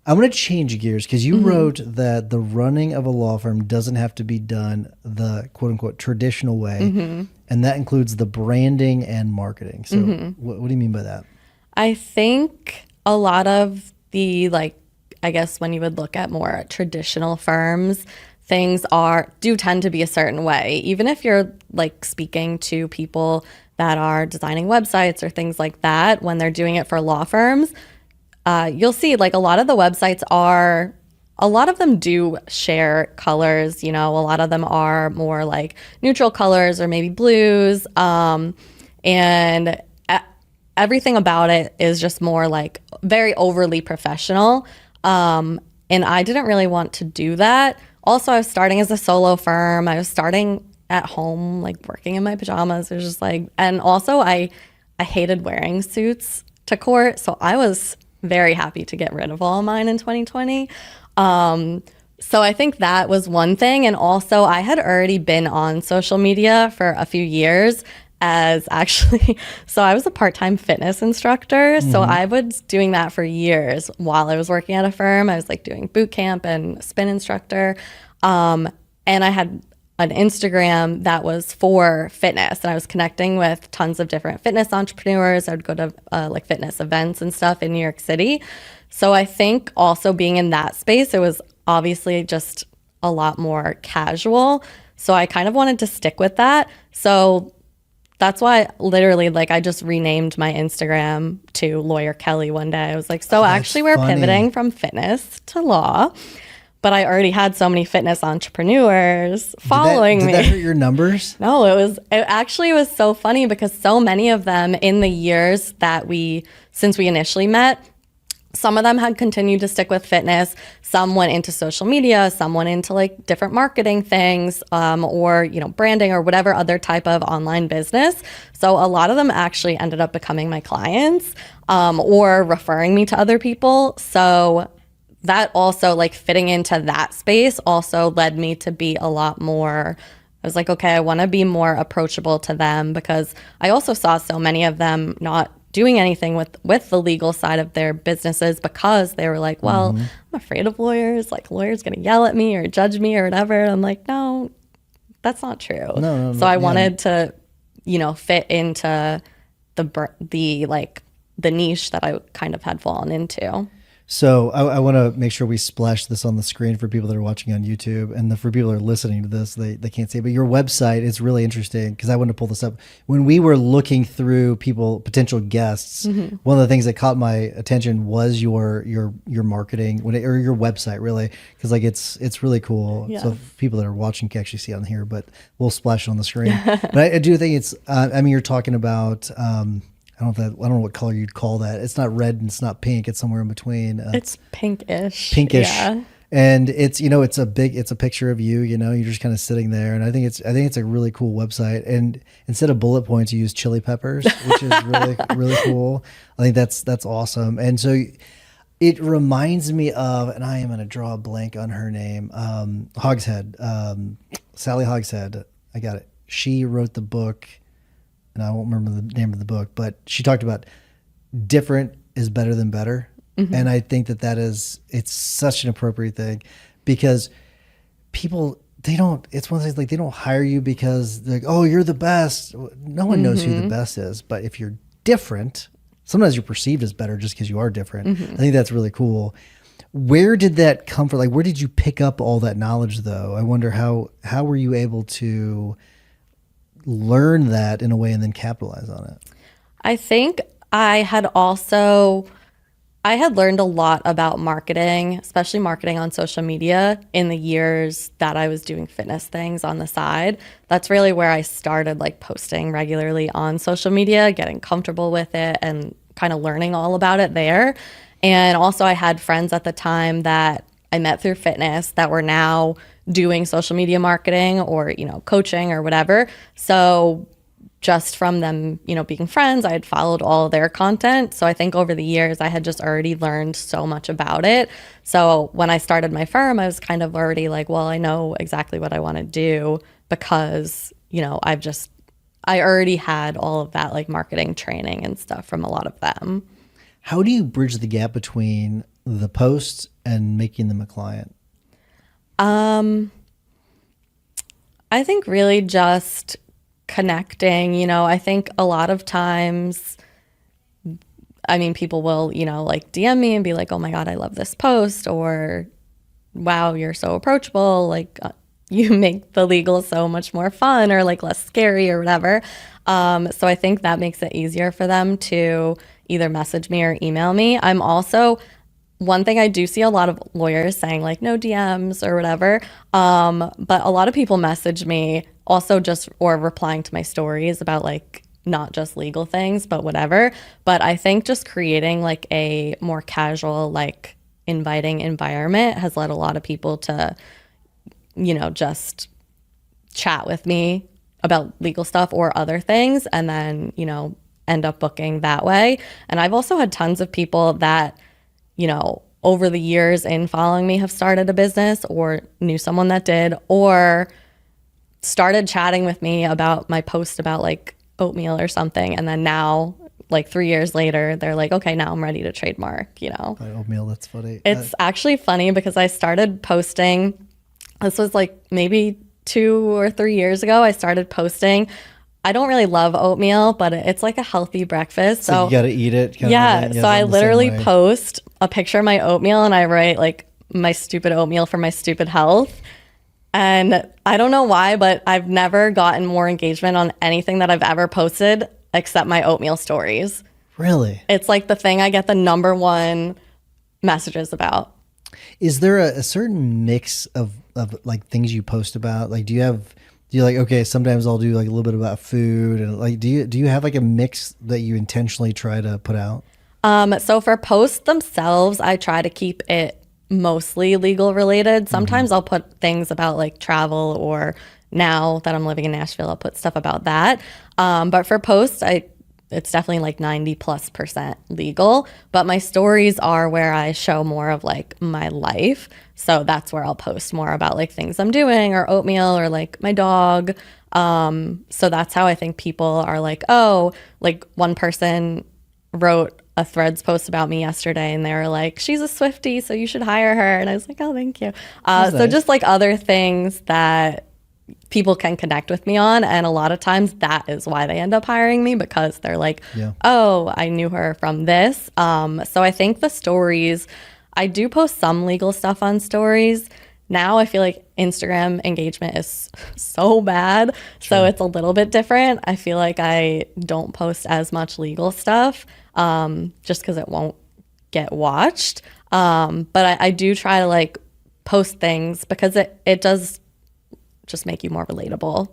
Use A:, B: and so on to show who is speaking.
A: I'm going to change gears because you wrote that the running of a law firm doesn't have to be done the quote unquote traditional way. And that includes the branding and marketing. So what do you mean by that?
B: I think a lot of the, like, I guess when you would look at more traditional firms, things do tend to be a certain way. Even if you're like speaking to people that are designing websites or things like that, when they're doing it for law firms, you'll see like a lot of the websites a lot of them do share colors, a lot of them are more like neutral colors or maybe blues. And everything about it is just more like very overly professional. And I didn't really want to do that. Also, I was starting as a solo firm. I was starting at home, like working in my pajamas. It was just like, and also I hated wearing suits to court. So I was very happy to get rid of all of mine in 2020. So I think that was one thing. And also I had already been on social media for a few years so I was a part-time fitness instructor. So I was doing that for years while I was working at a firm. I was like doing boot camp and spin instructor. And I had an Instagram that was for fitness, and I was connecting with tons of different fitness entrepreneurs. I would go to like fitness events and stuff in New York City. So I think also being in that space, it was obviously just a lot more casual. So I kind of wanted to stick with that. So that's why literally like I just renamed my Instagram to Lawyer Kelli one day. I was like, so actually we're pivoting from fitness to law. But I already had so many fitness entrepreneurs following me.
A: Did that hurt your numbers?
B: No, it actually was so funny because so many of them in the years since we initially met, some of them had continued to stick with fitness. Some went into social media, some went into like different marketing things, or, branding or whatever other type of online business. So a lot of them actually ended up becoming my clients, or referring me to other people. So that also, like, fitting into that space also led me to be a lot more, I was like, okay, I want to be more approachable to them, because I also saw so many of them not doing anything with the legal side of their businesses because they were like, well, I'm afraid of lawyers, like lawyers going to yell at me or judge me or whatever. I'm like, no, that's not true.
A: No,
B: so I wanted to, fit into the niche that I kind of had fallen into.
A: So I want to make sure we splash this on the screen for people that are watching on YouTube, and for people that are listening to this, they can't see it. But your website is really interesting because I want to pull this up. When we were looking through potential guests, one of the things that caught my attention was your marketing or your website, really, because like it's really cool. Yeah. So people that are watching can actually see it on here, but we'll splash it on the screen. But I do think it's. You're talking about. I don't know what color you'd call that. It's not red and it's not pink. It's somewhere in between.
B: It's pinkish.
A: Yeah. And it's it's a picture of you. You're just kind of sitting there, and I think it's a really cool website. And instead of bullet points, you use chili peppers, which is really really cool. I think that's awesome. And so it reminds me of, and I am going to draw a blank on her name, Hogshead, Sally Hogshead. I got it. She wrote the book. And I won't remember the name of the book, but she talked about different is better than better. And I think it's such an appropriate thing, because people, it's one of those things, like, they don't hire you because they're like, oh, you're the best. No one knows who the best is. But if you're different, sometimes you're perceived as better just because you are different. I think that's really cool. Where did that come from? Like, where did you pick up all that knowledge, though? I wonder how were you able to learn that in a way and then capitalize on it?
B: I think I had learned a lot about marketing, especially marketing on social media, in the years that I was doing fitness things on the side. That's really where I started, like, posting regularly on social media, getting comfortable with it and kind of learning all about it there. And also I had friends at the time that I met through fitness that were now doing social media marketing or, coaching or whatever. So just from them, being friends, I had followed all of their content. So I think over the years, I had just already learned so much about it. So when I started my firm, I was kind of already like, well, I know exactly what I want to do, because, I already had all of that, like, marketing training and stuff from a lot of them.
A: How do you bridge the gap between the posts and making them a client?
B: I think really just connecting, I think a lot of times, I mean, people will, like DM me and be like, oh my God, I love this post, or wow, you're so approachable. Like, you make the legal so much more fun or like less scary or whatever. So I think that makes it easier for them to either message me or email me. I'm also, one thing I do see a lot of lawyers saying like no DMs or whatever. But a lot of people message me also just or replying to my stories about like not just legal things, but whatever. But I think just creating like a more casual, like inviting environment has led a lot of people to, just chat with me about legal stuff or other things and then, end up booking that way. And I've also had tons of people that, over the years in following me have started a business or knew someone that did or started chatting with me about my post about like oatmeal or something. And then now, like 3 years later, they're like, okay, now I'm ready to trademark,
A: By oatmeal, that's funny.
B: It's actually funny because I started posting, this was like maybe 2 or 3 years ago, I started posting. I don't really love oatmeal, but it's like a healthy breakfast.
A: So you got to eat it.
B: Yeah. So I literally post a picture of my oatmeal and I write like my stupid oatmeal for my stupid health. And I don't know why, but I've never gotten more engagement on anything that I've ever posted except my oatmeal stories.
A: Really?
B: It's like the thing I get the number one messages about.
A: Is there a certain mix of like things you post about? Like, do you like, okay, sometimes I'll do like a little bit about food and like, do you have like a mix that you intentionally try to put out?
B: So for posts themselves, I try to keep it mostly legal related. Sometimes I'll put things about like travel, or now that I'm living in Nashville, I'll put stuff about that. But for posts, it's definitely like 90+% legal, but my stories are where I show more of like my life. So that's where I'll post more about like things I'm doing or oatmeal or like my dog. So that's how I think people are like, oh, like one person wrote a Threads post about me yesterday and they were like, she's a Swiftie, so you should hire her. And I was like, oh, thank you. So
A: nice.
B: just like other things that people can connect with me on. And a lot of times that is why they end up hiring me, because they're like, oh, I knew her from this. So I think the stories, I do post some legal stuff on stories. Now I feel like Instagram engagement is so bad. So it's a little bit different. I feel like I don't post as much legal stuff just because it won't get watched. But I do try to like post things because it does just make you more relatable.